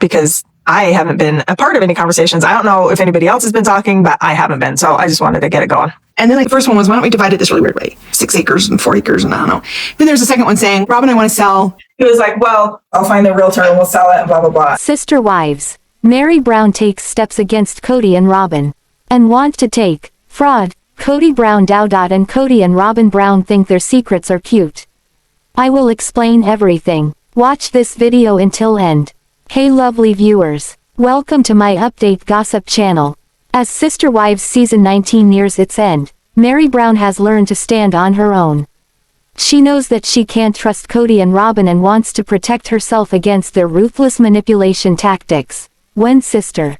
because I haven't been a part of any conversations. I don't know if anybody else has been talking, but I haven't been. So I just wanted to get it going. And then like the first one was, why don't we divide it this really weird way? 6 acres and 4 acres and I don't know. Then there's a second one saying, Robyn, I want to sell. He was like, well, I'll find the realtor and we'll sell it and blah, blah, blah. Sister wives. Meri Brown takes steps against Kody and Robyn. And want to take. Fraud. Kody Brown Dowdot and Kody and Robyn Brown think their secrets are cute. I will explain everything. Watch this video until end. Hey lovely viewers. Welcome to my update gossip channel. As Sister Wives season 19 nears its end, Meri Brown has learned to stand on her own. She knows that she can't trust Kody and Robyn and wants to protect herself against their ruthless manipulation tactics. When Sister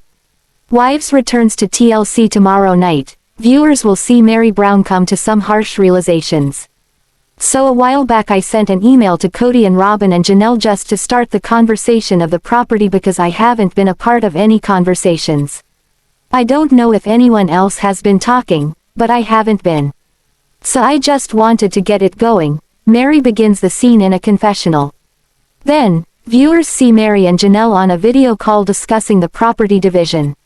Wives returns to TLC tomorrow night, viewers will see Meri Brown come to some harsh realizations. So a while back I sent an email to Kody and Robyn and Janelle just to start the conversation of the property because I haven't been a part of any conversations. I don't know if anyone else has been talking, but I haven't been. So I just wanted to get it going. Meri begins the scene in a confessional. Then, viewers see Meri and Janelle on a video call discussing the property division.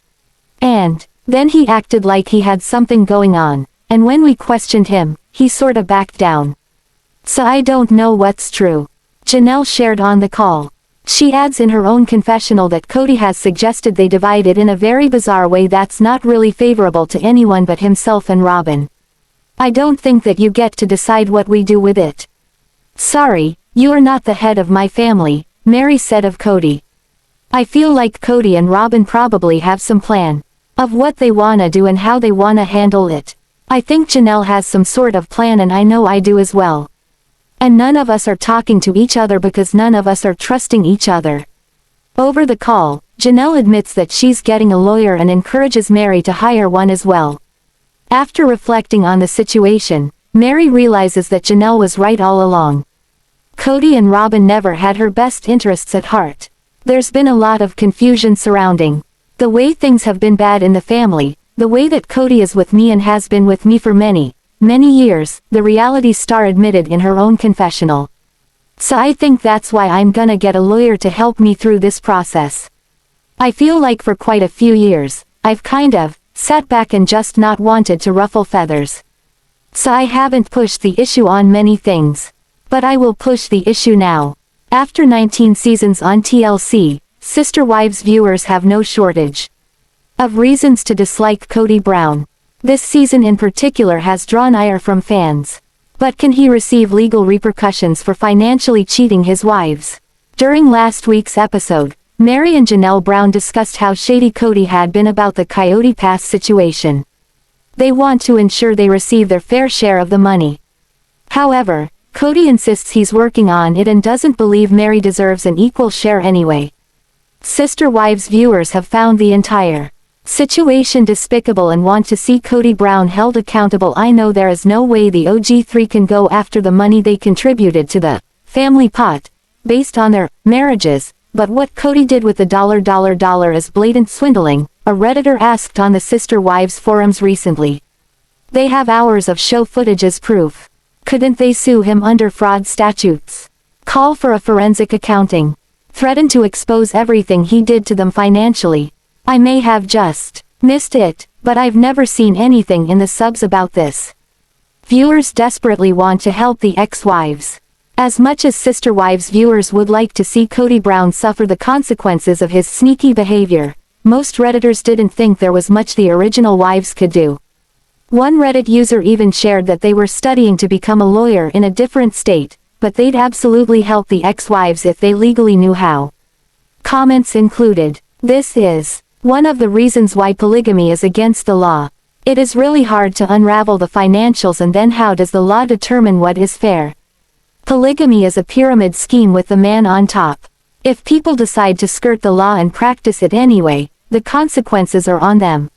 And then he acted like he had something going on, and when we questioned him, he sorta backed down. So I don't know what's true. Janelle shared on the call. She adds in her own confessional that Kody has suggested they divide it in a very bizarre way that's not really favorable to anyone but himself and Robyn. I don't think that you get to decide what we do with it. Sorry, you are not the head of my family, Meri said of Kody. I feel like Kody and Robyn probably have some plan of what they wanna do and how they wanna handle it. I think Janelle has some sort of plan and I know I do as well. And none of us are talking to each other because none of us are trusting each other. Over the call, Janelle admits that she's getting a lawyer and encourages Meri to hire one as well. After reflecting on the situation, Meri realizes that Janelle was right all along. Kody and Robyn never had her best interests at heart. There's been a lot of confusion surrounding the way things have been bad in the family, the way that Kody is with me and has been with me for many years, the reality star admitted in her own confessional. So I think that's why I'm gonna get a lawyer to help me through this process. I feel like for quite a few years, I've kind of sat back and just not wanted to ruffle feathers. So I haven't pushed the issue on many things. But I will push the issue now. After 19 seasons on TLC, Sister Wives viewers have no shortage of reasons to dislike Kody Brown. This season in particular has drawn ire from fans. But can he receive legal repercussions for financially cheating his wives? During last week's episode, Meri and Janelle Brown discussed how shady Kody had been about the Coyote Pass situation. They want to ensure they receive their fair share of the money. However, Kody insists he's working on it and doesn't believe Meri deserves an equal share anyway. Sister Wives viewers have found the entire situation despicable and want to see Kody Brown held accountable. I know there is no way the OG3 can go after the money they contributed to the family pot, based on their marriages, but what Kody did with the $$ is blatant swindling, a Redditor asked on the Sister Wives forums recently. They have hours of show footage as proof. Couldn't they sue him under fraud statutes? Call for a forensic accounting. Threaten to expose everything he did to them financially. I may have just missed it, but I've never seen anything in the subs about this. Viewers desperately want to help the ex-wives. As much as Sister Wives viewers would like to see Kody Brown suffer the consequences of his sneaky behavior, most Redditors didn't think there was much the original wives could do. One Reddit user even shared that they were studying to become a lawyer in a different state, but they'd absolutely help the ex-wives if they legally knew how. Comments included, "This is one of the reasons why polygamy is against the law. It is really hard to unravel the financials, and then how does the law determine what is fair? Polygamy is a pyramid scheme with the man on top. If people decide to skirt the law and practice it anyway, the consequences are on them.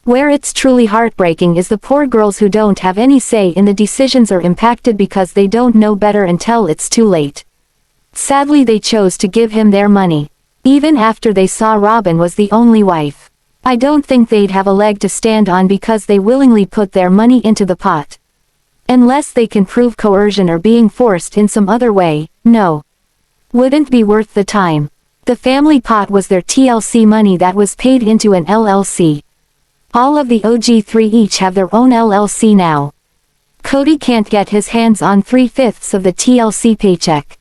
Where it's truly heartbreaking is the poor girls who don't have any say in the decisions are impacted because they don't know better until it's too late. Sadly, they chose to give him their money, even after they saw Robyn was the only wife. I don't think they'd have a leg to stand on because they willingly put their money into the pot. Unless they can prove coercion or being forced in some other way, no. Wouldn't be worth the time. The family pot was their TLC money that was paid into an LLC. All of the OG3 each have their own LLC now. Kody can't get his hands on 3/5 of the TLC paycheck.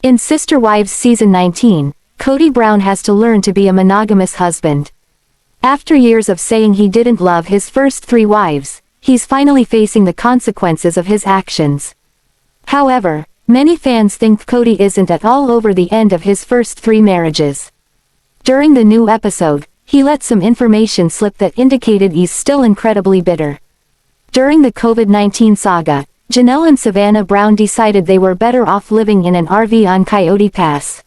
In Sister Wives Season 19, Kody Brown has to learn to be a monogamous husband. After years of saying he didn't love his first 3 wives, he's finally facing the consequences of his actions. However, many fans think Kody isn't at all over the end of his first 3 marriages. During the new episode, he let some information slip that indicated he's still incredibly bitter. During the COVID-19 saga, Janelle and Savanah Brown decided they were better off living in an RV on Coyote Pass.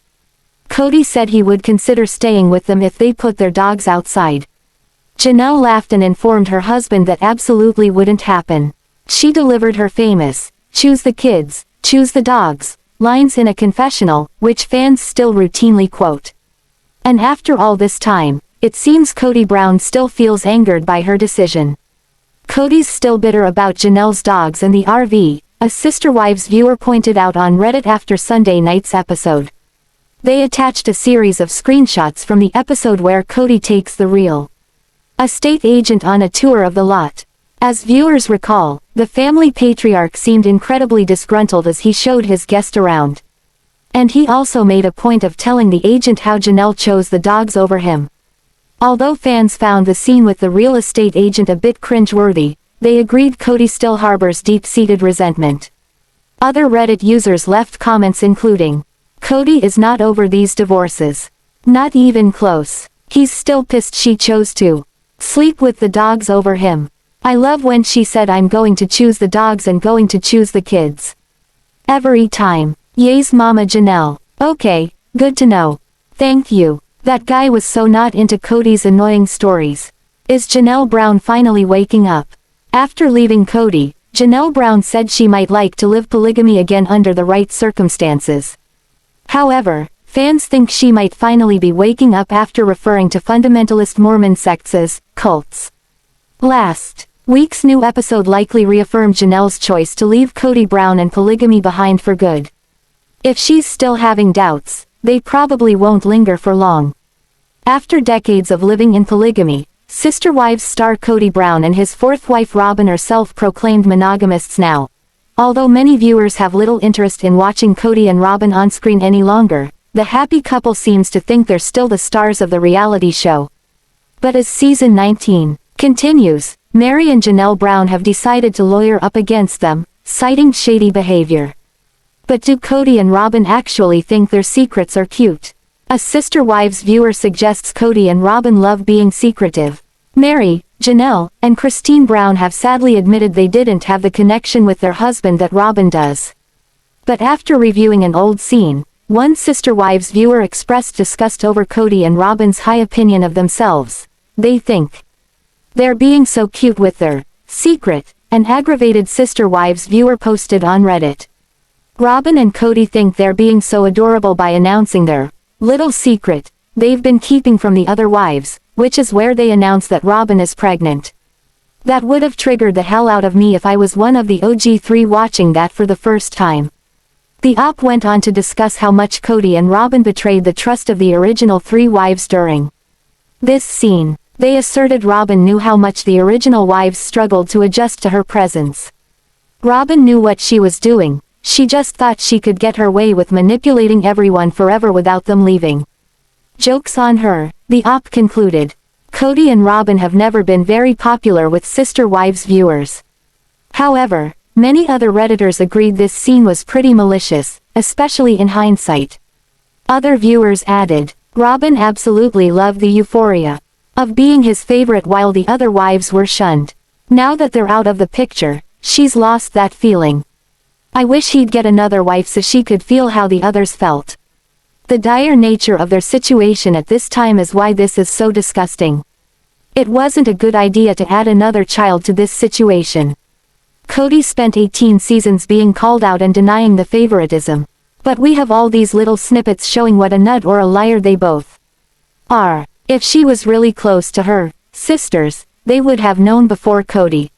Kody said he would consider staying with them if they put their dogs outside. Janelle laughed and informed her husband that absolutely wouldn't happen. She delivered her famous, "Choose the kids, choose the dogs," lines in a confessional, which fans still routinely quote. And after all this time, it seems Kody Brown still feels angered by her decision. Kody's still bitter about Janelle's dogs and the RV, a Sister Wives viewer pointed out on Reddit after Sunday night's episode. They attached a series of screenshots from the episode where Kody takes the real estate agent on a tour of the lot. As viewers recall, the family patriarch seemed incredibly disgruntled as he showed his guest around. And he also made a point of telling the agent how Janelle chose the dogs over him. Although fans found the scene with the real estate agent a bit cringe-worthy, they agreed Kody still harbors deep-seated resentment. Other Reddit users left comments including, "Kody is not over these divorces. Not even close. He's still pissed she chose to sleep with the dogs over him. I love when she said I'm going to choose the dogs and going to choose the kids. Every time. Ye's Mama Janelle. Okay, good to know. Thank you. That guy was so not into Kody's annoying stories. Is Janelle Brown finally waking up?" After leaving Kody, Janelle Brown said she might like to live polygamy again under the right circumstances. However, fans think she might finally be waking up after referring to fundamentalist Mormon sects as cults. Last week's new episode likely reaffirmed Janelle's choice to leave Kody Brown and polygamy behind for good. If she's still having doubts, they probably won't linger for long. After decades of living in polygamy, Sister Wives star Kody Brown and his 4th wife Robyn are self-proclaimed monogamists now. Although many viewers have little interest in watching Kody and Robyn on screen any longer, the happy couple seems to think they're still the stars of the reality show. But as season 19 continues, Meri and Janelle Brown have decided to lawyer up against them, citing shady behavior. But do Kody and Robyn actually think their secrets are cute? A Sister Wives viewer suggests Kody and Robyn love being secretive. Meri, Janelle, and Christine Brown have sadly admitted they didn't have the connection with their husband that Robyn does. But after reviewing an old scene, one Sister Wives viewer expressed disgust over Kody and Robyn's high opinion of themselves. They think they're being so cute with their secret, an aggravated Sister Wives viewer posted on Reddit. Robyn and Kody think they're being so adorable by announcing their little secret they've been keeping from the other wives, which is where they announce that Robyn is pregnant. That would have triggered the hell out of me if I was one of the OG3 watching that for the first time. The op went on to discuss how much Kody and Robyn betrayed the trust of the original 3 wives during this scene. They asserted Robyn knew how much the original wives struggled to adjust to her presence. Robyn knew what she was doing. She just thought she could get her way with manipulating everyone forever without them leaving. Joke's on her, the op concluded. Kody and Robyn have never been very popular with Sister Wives viewers. However, many other Redditors agreed this scene was pretty malicious, especially in hindsight. Other viewers added, Robyn absolutely loved the euphoria of being his favorite while the other wives were shunned. Now that they're out of the picture, she's lost that feeling. I wish he'd get another wife so she could feel how the others felt. The dire nature of their situation at this time is why this is so disgusting. It wasn't a good idea to add another child to this situation. Kody spent 18 seasons being called out and denying the favoritism. But we have all these little snippets showing what a nut or a liar they both are. If she was really close to her sisters, they would have known before Kody.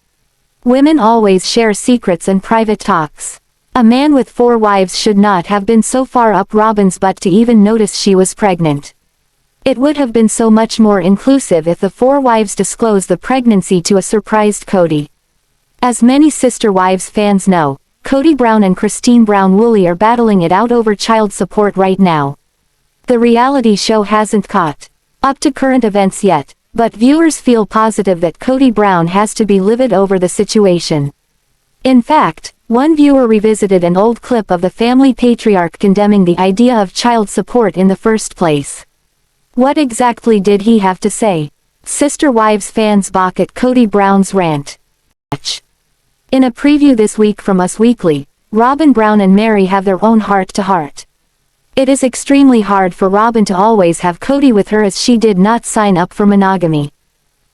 Women always share secrets and private talks. A man with 4 wives should not have been so far up Robyn's butt to even notice she was pregnant. It would have been so much more inclusive if the 4 wives disclosed the pregnancy to a surprised Kody. As many Sister Wives fans know, Kody Brown and Christine Brown Woolley are battling it out over child support right now. The reality show hasn't caught up to current events yet, but viewers feel positive that Kody Brown has to be livid over the situation. In fact, one viewer revisited an old clip of the family patriarch condemning the idea of child support in the first place. What exactly did he have to say? Sister Wives fans balk at Kody Brown's rant. In a preview this week from Us Weekly, Robyn Brown and Meri have their own heart-to-heart. It is extremely hard for Robyn to always have Kody with her as she did not sign up for monogamy.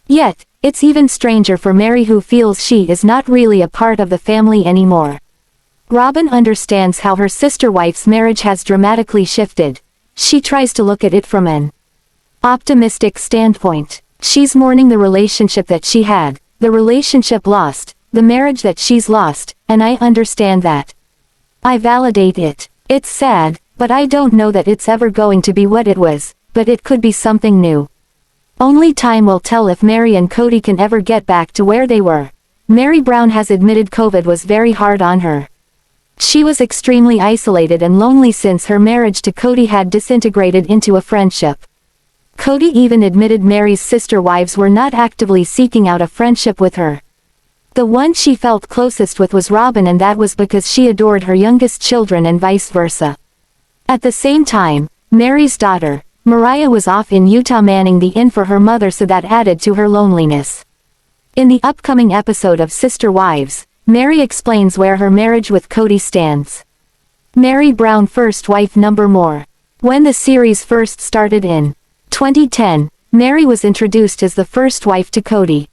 Yet, it's even stranger for Meri who feels she is not really a part of the family anymore. Robyn understands how her sister wife's marriage has dramatically shifted. She tries to look at it from an optimistic standpoint. She's mourning the relationship that she had, the relationship lost, the marriage that she's lost, and I understand that. I validate it. It's sad, but I don't know that it's ever going to be what it was, but it could be something new. Only time will tell if Meri and Kody can ever get back to where they were. Meri Brown has admitted COVID was very hard on her. She was extremely isolated and lonely since her marriage to Kody had disintegrated into a friendship. Kody even admitted Meri's sister wives were not actively seeking out a friendship with her. The one she felt closest with was Robyn, and that was because she adored her youngest children and vice versa. At the same time, Meri's daughter, Marride, was off in Utah manning the inn for her mother, so that added to her loneliness. In the upcoming episode of Sister Wives, Meri explains where her marriage with Kody stands. Meri Brown, first wife number more. When the series first started in 2010, Meri was introduced as the first wife to Kody.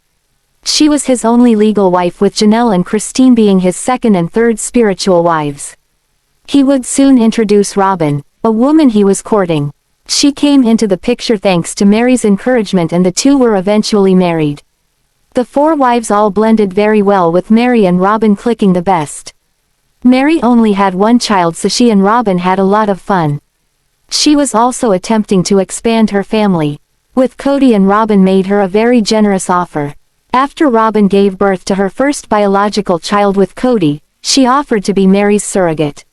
She was his only legal wife, with Janelle and Christine being his second and third spiritual wives. He would soon introduce Robyn, a woman he was courting. She came into the picture thanks to Meri's encouragement, and the two were eventually married. The 4 wives all blended very well, with Meri and Robyn clicking the best. Meri only had 1 child, so she and Robyn had a lot of fun. She was also attempting to expand her family. With Kody, and Robyn made her a very generous offer. After Robyn gave birth to her first biological child with Kody, she offered to be Meri's surrogate.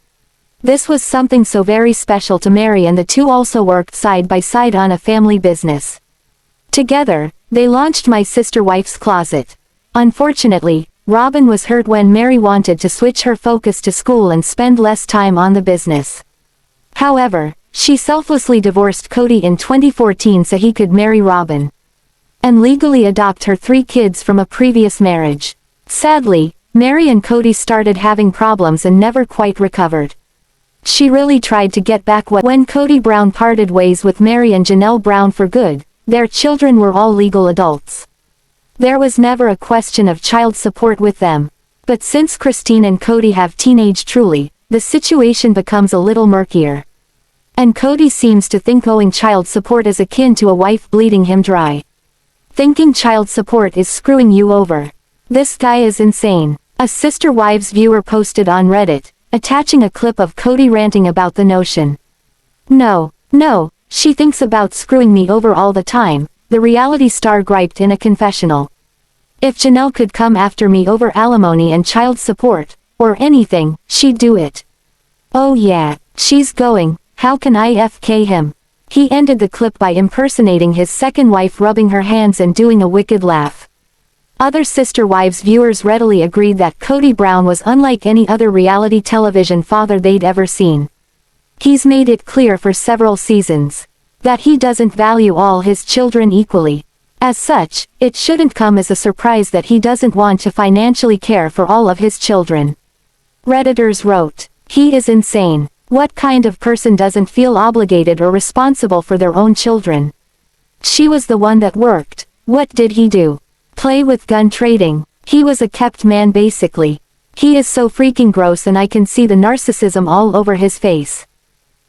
This was something so very special to Meri, and the two also worked side by side on a family business. Together, they launched My Sister Wife's Closet. Unfortunately, Robyn was hurt when Meri wanted to switch her focus to school and spend less time on the business. However, she selflessly divorced Kody in 2014 so he could marry Robyn and legally adopt her 3 kids from a previous marriage. Sadly, Meri and Kody started having problems and never quite recovered. She really tried to get back when Kody Brown parted ways with Meri and Janelle Brown for good. Their children were all legal adults. There was never a question of child support with them. But since Christine and Kody have teenage Truely, the situation becomes a little murkier. And Kody seems to think owing child support is akin to a wife bleeding him dry. Thinking child support is screwing you over. This guy is insane. A Sister Wives viewer posted on Reddit, attaching a clip of Kody ranting about the notion. No, she thinks about screwing me over all the time, the reality star griped in a confessional. If Janelle could come after me over alimony and child support, or anything, she'd do it. Oh yeah, she's going, how can I FK him? He ended the clip by impersonating his second wife, rubbing her hands and doing a wicked laugh. Other Sister Wives viewers readily agreed that Kody Brown was unlike any other reality television father they'd ever seen. He's made it clear for several seasons that he doesn't value all his children equally. As such, it shouldn't come as a surprise that he doesn't want to financially care for all of his children. Redditors wrote, "He is insane. What kind of person doesn't feel obligated or responsible for their own children? She was the one that worked. What did he do? Play with gun trading? He was a kept man basically. He is so freaking gross, and I can see the narcissism all over his face.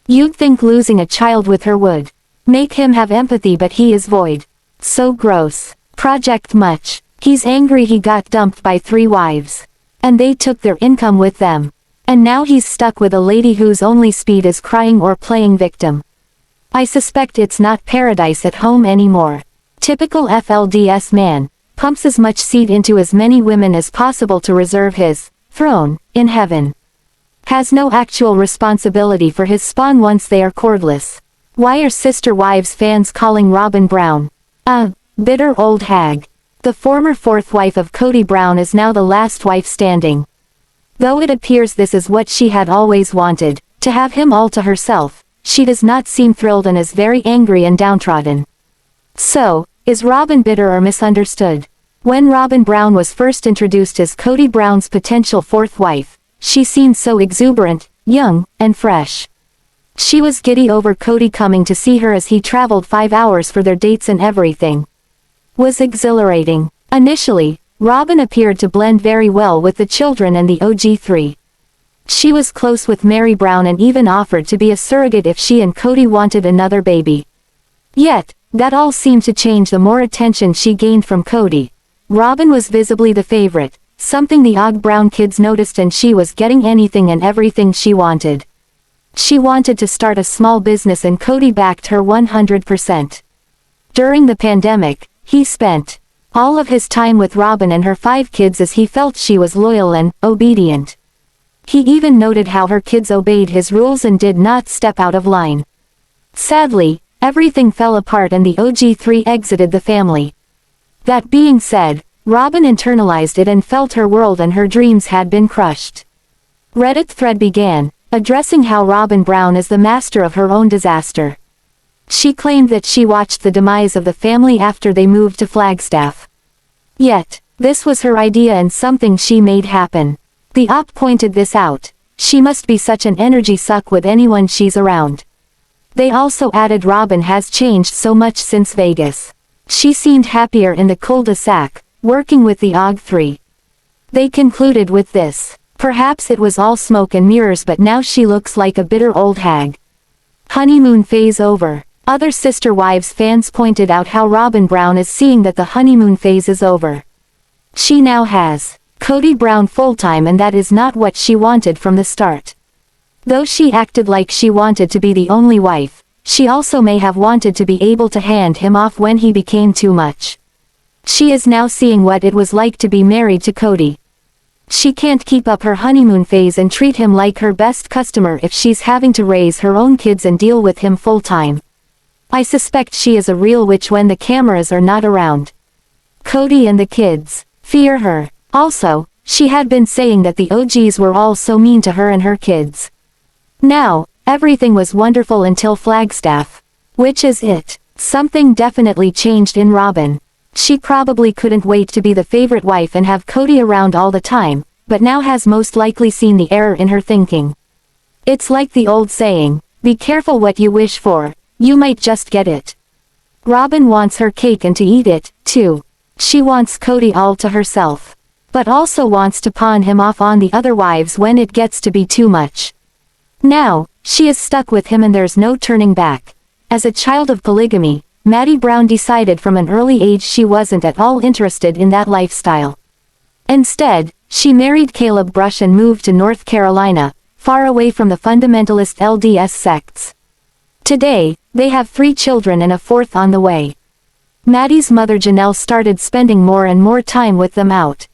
You'd think losing a child with her would make him have empathy, but he is void. So gross. Project Much. He's angry he got dumped by 3 wives. And they took their income with them. And now he's stuck with a lady whose only speed is crying or playing victim. I suspect it's not paradise at home anymore. Typical FLDS man, pumps as much seed into as many women as possible to reserve his throne in heaven. Has no actual responsibility for his spawn once they are cordless. Why are Sister Wives fans calling Robyn Brown a bitter old hag? The former fourth wife of Kody Brown is now the last wife standing. Though it appears this is what she had always wanted, to have him all to herself, she does not seem thrilled and is very angry and downtrodden. So, is Robyn bitter or misunderstood? When Robyn Brown was first introduced as Kody Brown's potential fourth wife, she seemed so exuberant, young, and fresh. She was giddy over Kody coming to see her as he traveled 5 hours for their dates and everything. Was exhilarating. Initially, Robyn appeared to blend very well with the children and the OG3. She was close with Meri Brown and even offered to be a surrogate if she and Kody wanted another baby. Yet, that all seemed to change the more attention she gained from Kody. Robyn was visibly the favorite, something the Og Brown kids noticed, and she was getting anything and everything she wanted. She wanted to start a small business and Kody backed her 100%. During the pandemic, he spent all of his time with Robyn and her 5 kids as he felt she was loyal and obedient. He even noted how her kids obeyed his rules and did not step out of line. Sadly, everything fell apart and the OG3 exited the family. That being said, Robyn internalized it and felt her world and her dreams had been crushed. Reddit thread began, addressing how Robyn Brown is the master of her own disaster. She claimed that she watched the demise of the family after they moved to Flagstaff. Yet, this was her idea and something she made happen. The op pointed this out. She must be such an energy suck with anyone she's around. They also added Robyn has changed so much since Vegas. She seemed happier in the cul-de-sac, working with the OG3. They concluded with this. Perhaps it was all smoke and mirrors, but now she looks like a bitter old hag. Honeymoon phase over. Other Sister Wives fans pointed out how Robyn Brown is seeing that the honeymoon phase is over. She now has Kody Brown full-time, and that is not what she wanted from the start. Though she acted like she wanted to be the only wife, she also may have wanted to be able to hand him off when he became too much. She is now seeing what it was like to be married to Kody. She can't keep up her honeymoon phase and treat him like her best customer if she's having to raise her own kids and deal with him full-time. I suspect she is a real witch when the cameras are not around. Kody and the kids fear her. Also, she had been saying that the OGs were all so mean to her and her kids. Now, everything was wonderful until Flagstaff. Which is it. Something definitely changed in Robyn. She probably couldn't wait to be the favorite wife and have Kody around all the time, but now has most likely seen the error in her thinking. It's like the old saying, be careful what you wish for, you might just get it. Robyn wants her cake and to eat it, too. She wants Kody all to herself. But also wants to pawn him off on the other wives when it gets to be too much. Now, she is stuck with him and there's no turning back. As a child of polygamy, Maddie Brown decided from an early age she wasn't at all interested in that lifestyle. Instead, she married Caleb Brush and moved to North Carolina, far away from the fundamentalist LDS sects. Today, they have 3 children and a 4th on the way. Maddie's mother Janelle started spending more and more time with them out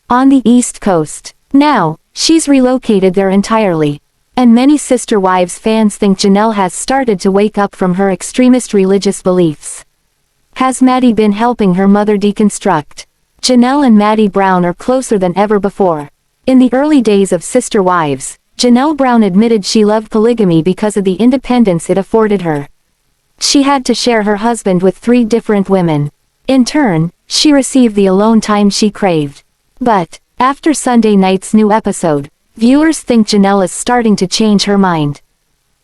on the East Coast. Now, she's relocated there entirely. And many Sister Wives fans think Janelle has started to wake up from her extremist religious beliefs. Has Maddie been helping her mother deconstruct? Janelle and Maddie Brown are closer than ever before. In the early days of Sister Wives, Janelle Brown admitted she loved polygamy because of the independence it afforded her. She had to share her husband with 3 different women. In turn, she received the alone time she craved. But, after Sunday night's new episode, viewers think Janelle is starting to change her mind.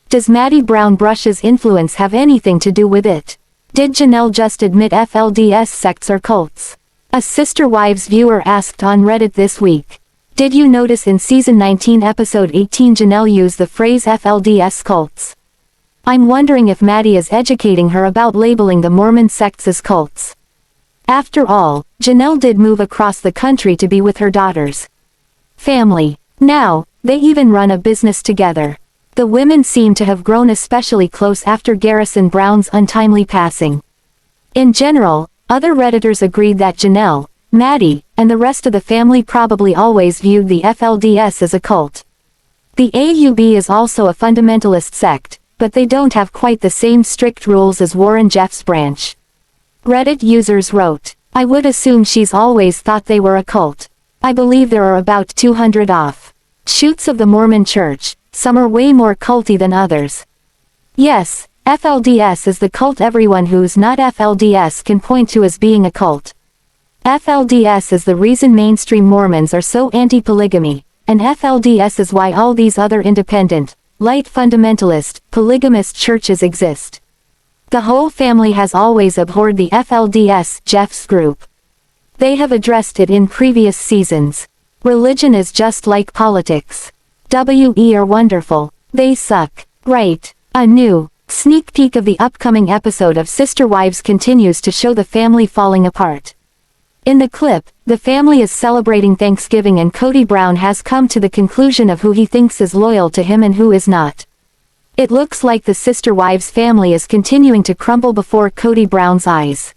Does Maddie Brown Brush's influence have anything to do with it? Did Janelle just admit FLDS sects or cults? A Sister Wives viewer asked on Reddit this week. Did you notice in season 19 episode 18 Janelle used the phrase FLDS cults? I'm wondering if Maddie is educating her about labeling the Mormon sects as cults. After all, Janelle did move across the country to be with her daughters' family. Now, They even run a business together. The women seem to have grown especially close after Garrison Brown's untimely passing. In general, other Redditors agreed that Janelle, Maddie, and the rest of the family probably always viewed the FLDS as a cult. The AUB is also a fundamentalist sect, but they don't have quite the same strict rules as Warren Jeff's branch. Reddit users wrote, "I would assume she's always thought they were a cult. I believe there are about 200 offshoots of the Mormon Church, some are way more culty than others. Yes, FLDS is the cult everyone who's not FLDS can point to as being a cult. FLDS is the reason mainstream Mormons are so anti-polygamy, and FLDS is why all these other independent, light fundamentalist, polygamist churches exist. The whole family has always abhorred the FLDS, Jeff's group. They have addressed it in previous seasons. Religion is just like politics. WE are wonderful. They suck. Right. A new sneak peek of the upcoming episode of Sister Wives continues to show the family falling apart. In the clip, the family is celebrating Thanksgiving and Kody Brown has come to the conclusion of who he thinks is loyal to him and who is not. It looks like the Sister Wives family is continuing to crumble before Kody Brown's eyes.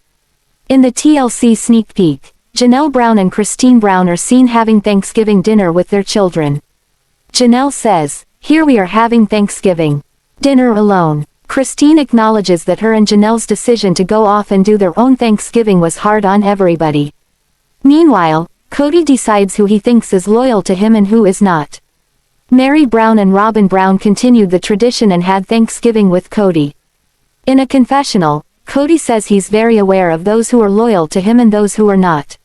In the TLC sneak peek, Janelle Brown and Christine Brown are seen having Thanksgiving dinner with their children. Janelle says, "Here we are having Thanksgiving dinner alone." Christine acknowledges that her and Janelle's decision to go off and do their own Thanksgiving was hard on everybody. Meanwhile, Kody decides who he thinks is loyal to him and who is not. Meri Brown and Robyn Brown continued the tradition and had Thanksgiving with Kody. In a confessional, Kody says he's very aware of those who are loyal to him and those who are not.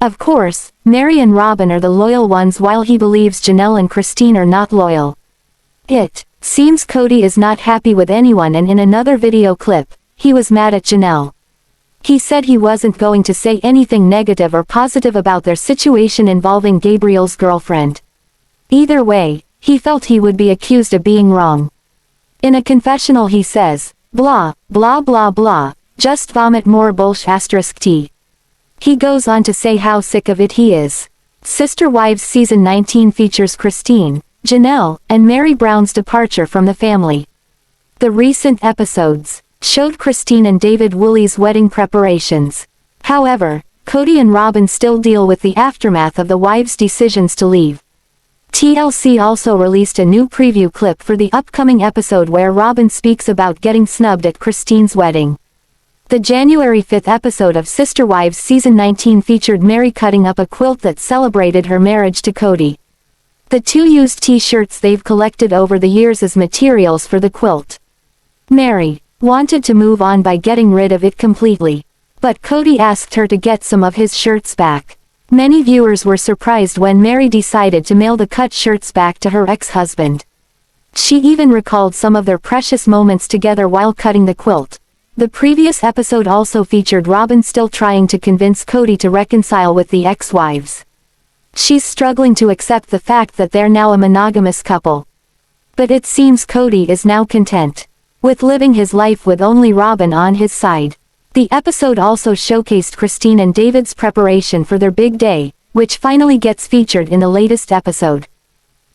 Of course, Meri and Robyn are the loyal ones while he believes Janelle and Christine are not loyal. It seems Kody is not happy with anyone, and in another video clip, he was mad at Janelle. He said he wasn't going to say anything negative or positive about their situation involving Gabriel's girlfriend. Either way, he felt he would be accused of being wrong. In a confessional he says, "Blah, blah blah blah, just vomit more bullshit." He goes on to say how sick of it he is. Sister Wives Season 19 features Christine, Janelle, and Meri Brown's departure from the family. The recent episodes showed Christine and Devid Woolley's wedding preparations. However, Kody and Robyn still deal with the aftermath of the wives' decisions to leave. TLC also released a new preview clip for the upcoming episode where Robyn speaks about getting snubbed at Christine's wedding. The January 5th episode of Sister Wives Season 19 featured Meri cutting up a quilt that celebrated her marriage to Kody. The two used t-shirts they've collected over the years as materials for the quilt. Meri wanted to move on by getting rid of it completely, but Kody asked her to get some of his shirts back. Many viewers were surprised when Meri decided to mail the cut shirts back to her ex-husband. She even recalled some of their precious moments together while cutting the quilt. The previous episode also featured Robyn still trying to convince Kody to reconcile with the ex-wives. She's struggling to accept the fact that they're now a monogamous couple. But it seems Kody is now content with living his life with only Robyn on his side. The episode also showcased Christine and Devid's preparation for their big day, which finally gets featured in the latest episode.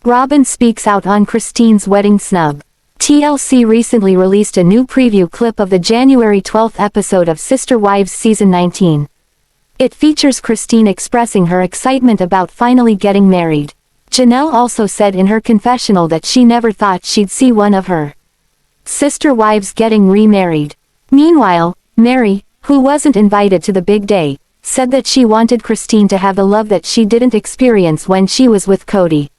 Robyn speaks out on Christine's wedding snub. TLC recently released a new preview clip of the January 12th episode of Sister Wives Season 19. It features Christine expressing her excitement about finally getting married. Janelle also said in her confessional that she never thought she'd see one of her sister wives getting remarried. Meanwhile, Meri, who wasn't invited to the big day, said that she wanted Christine to have the love that she didn't experience when she was with Kody.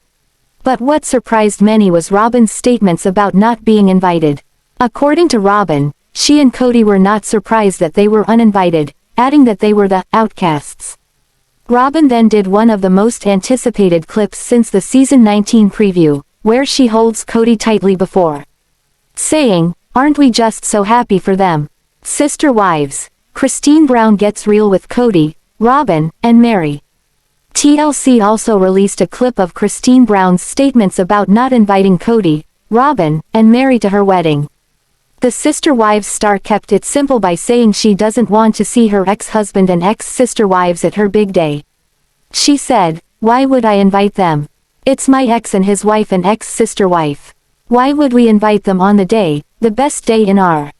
But what surprised many was Robyn's statements about not being invited. According to Robyn, she and Kody were not surprised that they were uninvited, adding that they were the outcasts. Robyn then did one of the most anticipated clips since the Season 19 preview, where she holds Kody tightly before saying, "Aren't we just so happy for them?" Sister Wives. Christine Brown gets real with Kody, Robyn, and Meri. TLC also released a clip of Christine Brown's statements about not inviting Kody, Robyn, and Meri to her wedding. The Sister Wives star kept it simple by saying she doesn't want to see her ex-husband and ex-sister wives at her big day. She said, "Why would I invite them? It's my ex and his wife and ex-sister wife. Why would we invite them on the best day in our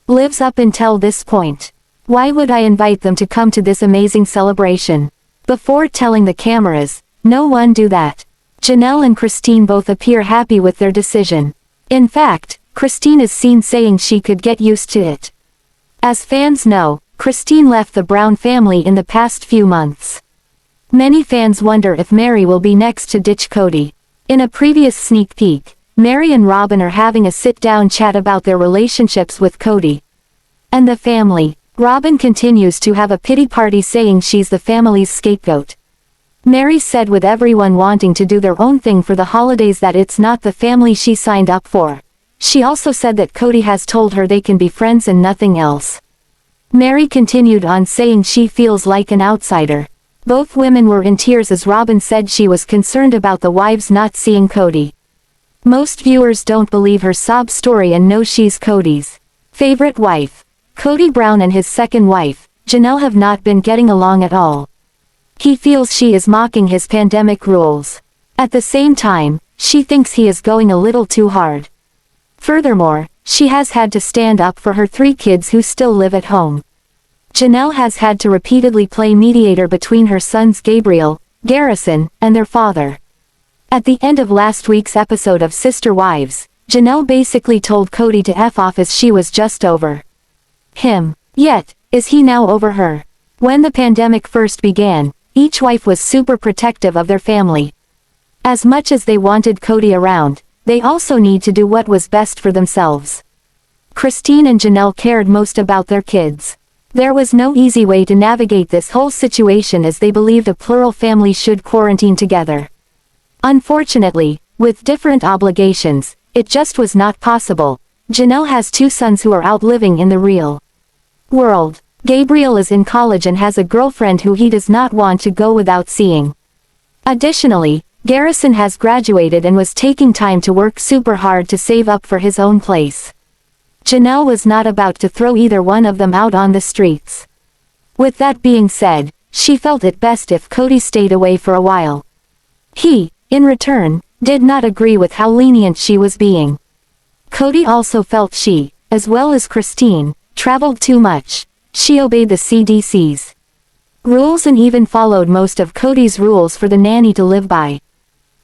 lives up until this point? Why would I invite them to come to this amazing celebration? Before telling the cameras, no one do that. Janelle and Christine both appear happy with their decision. In fact, Christine is seen saying she could get used to it. As fans know, Christine left the Brown family in the past few months. Many fans wonder if Meri will be next to ditch Kody. In a previous sneak peek, Meri and Robyn are having a sit-down chat about their relationships with Kody and the family. Robyn continues to have a pity party saying she's the family's scapegoat. Meri said with everyone wanting to do their own thing for the holidays that it's not the family she signed up for. She also said that Kody has told her they can be friends and nothing else. Meri continued on saying she feels like an outsider. Both women were in tears as Robyn said she was concerned about the wives not seeing Kody. Most viewers don't believe her sob story and know she's Kody's favorite wife. Kody Brown and his second wife, Janelle, have not been getting along at all. He feels she is mocking his pandemic rules. At the same time, she thinks he is going a little too hard. Furthermore, she has had to stand up for her 3 kids who still live at home. Janelle has had to repeatedly play mediator between her sons Gabriel, Garrison, and their father. At the end of last week's episode of Sister Wives, Janelle basically told Kody to F off as she was just over him. Yet, is he now over her? When the pandemic first began, each wife was super protective of their family. As much as they wanted Kody around, they also need to do what was best for themselves. Christine and Janelle cared most about their kids. There was no easy way to navigate this whole situation as they believed a plural family should quarantine together. Unfortunately, with different obligations, it just was not possible. Janelle has 2 sons who are out living in the real world. Gabriel is in college and has a girlfriend who he does not want to go without seeing. Additionally, Garrison has graduated and was taking time to work super hard to save up for his own place. Janelle was not about to throw either one of them out on the streets. With that being said, she felt it best if Kody stayed away for a while. He, in return, did not agree with how lenient she was being. Kody also felt she, as well as Christine, traveled too much. She obeyed the CDC's rules and even followed most of Kody's rules for the nanny to live by.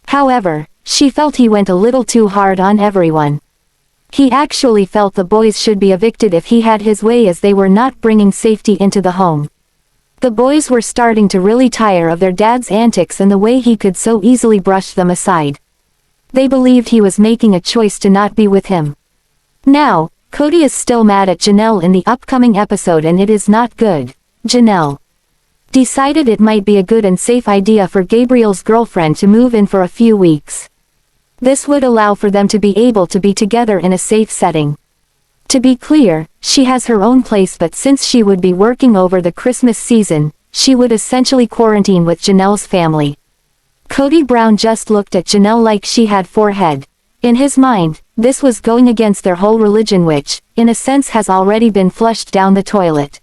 However, she felt he went a little too hard on everyone. He actually felt the boys should be evicted if he had his way as they were not bringing safety into the home. The boys were starting to really tire of their dad's antics and the way he could so easily brush them aside. They believed he was making a choice to not be with him. Now, Kody is still mad at Janelle in the upcoming episode and it is not good. Janelle decided it might be a good and safe idea for Gabriel's girlfriend to move in for a few weeks. This would allow for them to be able to be together in a safe setting. To be clear, she has her own place, but since she would be working over the Christmas season, she would essentially quarantine with Janelle's family. Kody Brown just looked at Janelle like she had 4 heads. In his mind, this was going against their whole religion, which, in a sense, has already been flushed down the toilet.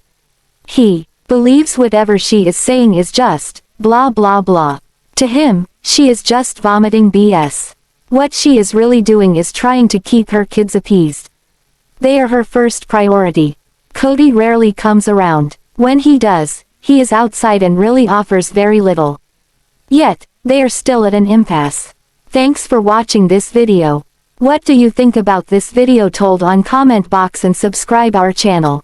He believes whatever she is saying is just blah blah blah. To him, she is just vomiting BS. What she is really doing is trying to keep her kids appeased. They are her first priority. Kody rarely comes around. When he does, he is outside and really offers very little. Yet, they are still at an impasse. Thanks for watching this video. What do you think about this video? Told on comment box and subscribe our channel.